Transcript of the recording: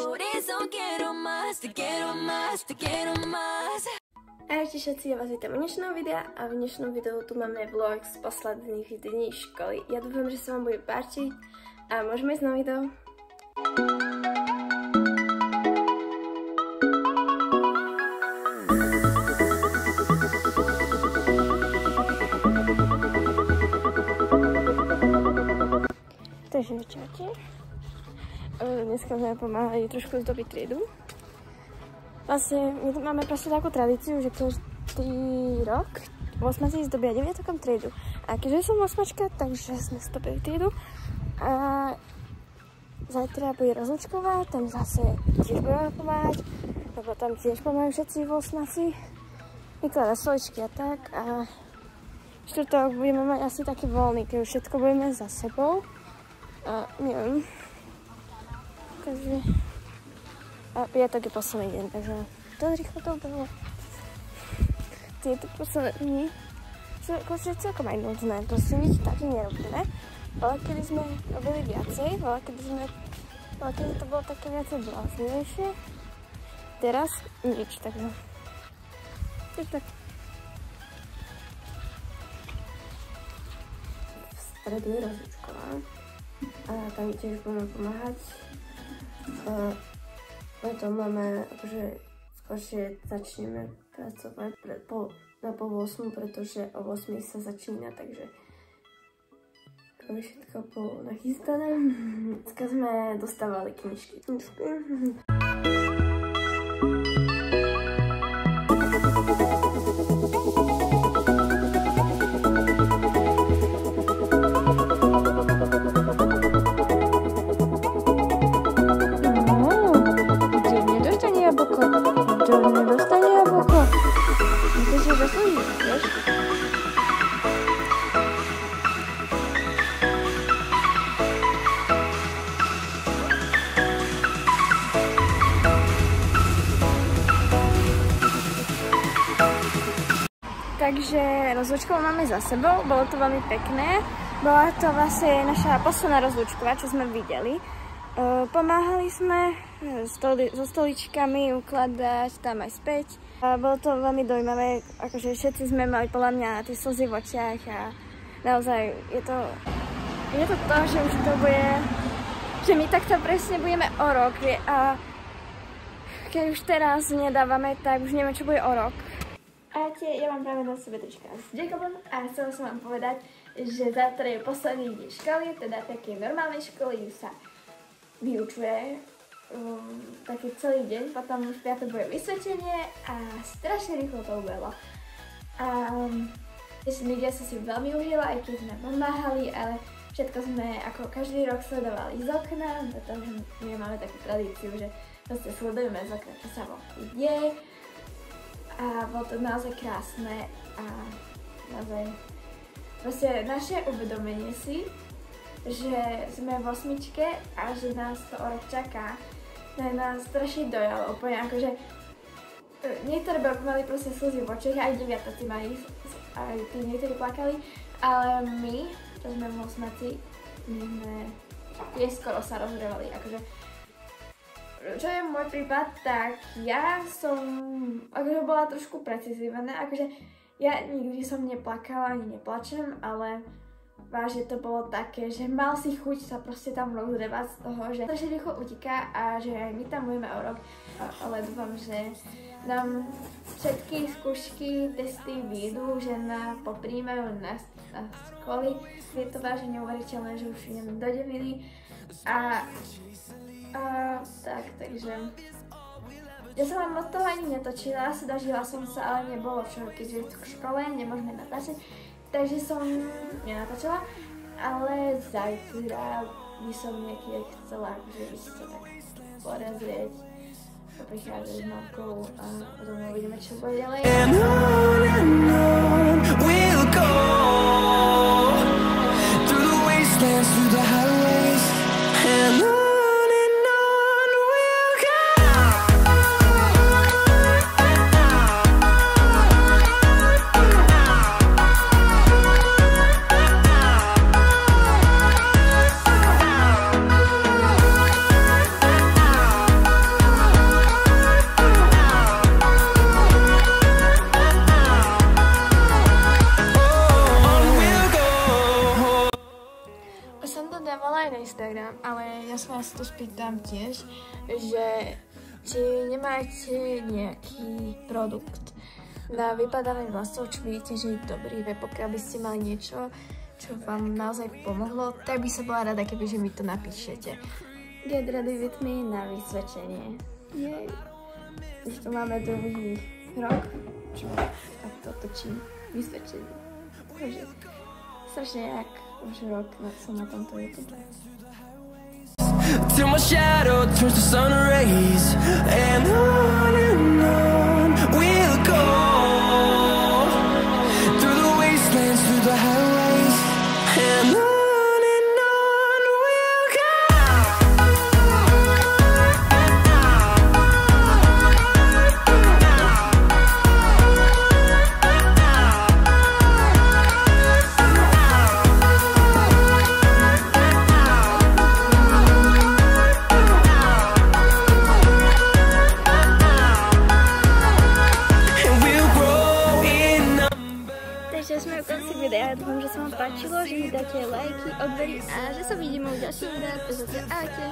por eso quiero más, te quiero más, te quiero más. Ahojte všetci, ja vás vítam u dnešného videa a v dnešnom videu tu máme vlog z posledných dní školy. Ja dúfam, že sa vám bude páčiť a môžeme ísť na video. Takže čaute. Dneska sme pomáhali trošku zdobiť triedu. Vlastne my máme proste takú tradíciu, že každý rok v 8. zdobia 9. triedu. A keďže som 8, takže sme zdobili triedu. A zajtra bude rozlučková, tam zase tiež budeme pomáhať, lebo tam tiež pomáhajú všetci v 8. Vykladať stoličky a tak. A štvrtok budeme mať asi taký voľný, keď už všetko budeme za sebou. A neviem. Takže... A piatok je posledný deň, takže to rýchlo to bolo. Tieto posledné dni sú celkom aj nudné, proste nič také nerobíme. Ale kedy sme robili viacej, ale kedy to bolo také viacej bláznivejšie. Teraz nič, takže... Tak. V stredu je rozlučková. A tam tiež budeme pomáhať. To máme, akože skôršie začneme pracovať na pol 8, pretože o 8 sa začína, takže to je všetko nachystané. Dneska sme dostávali knižky. Takže rozlučkovú máme za sebou, bolo to veľmi pekné. Bola to vlastne naša posledná rozlučková, čo sme videli. Pomáhali sme so stoličkami ukladať tam aj späť. Bolo to veľmi dojímavé, akože všetci sme mali podľa mňa tie slzy v očiach a naozaj je to, že už to bude, že my takto presne budeme o rok a keď už teraz nedávame, tak už neviem, čo bude o rok. Ahojte, ja mám práve na sebe trička s Jacobom a chcela som vám povedať, že zajtra je posledný deň školy, teda také normálnej školy, kde sa vyučuje taký celý deň, potom v piatok bude vysvetenie a strašne rýchlo to ubehlo. Ľudia sa si veľmi užila, aj keď sme pomáhali, ale všetko sme ako každý rok sledovali z okna, pretože my máme takú tradíciu, že proste sledujeme z okna, čo sa vonku deje. A bolo to naozaj krásne a naozaj proste naše uvedomenie si, že sme v 8 a že nás to o rok čaká, nás strašne dojalo, úplne akože niektoré babky mali proste slzy v očiach, aj deviatáci mali, aj tí niektorí plakali, ale my, čo sme v 8, my sme tiež skoro sa rozhrevali, akože čo je môj prípad, tak ja som akože bola trošku precizovaná, akože ja nikdy som neplakala, ani neplačem, ale vážne to bolo také, že mal si chuť sa proste tam rozhrevať z toho, že strašne rýchlo utíka a že aj my tam budeme o rok, ale dúfam, že nám všetky skúšky, testy výjdu, že nás popríjmajú na školy. Je to vážne neuveriteľné, že už ideme do 9. Takže ja som vám od toho ani netočila, snažila som sa, ale nebolo čo, keďže v škole nemôžeme natáčať, takže som nenatočila, ale zajtra by som niekde chcela, že by si to tak porozrieť, prichádzať s mamkou a potom uvidíme, čo bude ďalej. často spýtam tiež, že či nemáte nejaký produkt na vypadávanie vlasov, čo vidíte, že je dobrý, pokiaľ by ste mali niečo, čo vám naozaj pomohlo, tak by sa bola rada, kebyže mi to napíšete. Get ready with me na vysvedčenie. Jej. Už tu máme druhý rok, čo takto točím vysvedčenie. Takže strašne jak už rok som na tomto YouTube. Till my shadow turns to sun rays, and on we'll go, through the wastelands, through the highways, and on we'll go. Takže sme u konci videa, dúfam, že sa vám páčilo, že mi dáte lajky, odbery a že sa vidíme v ďalším videu, takže ahojte.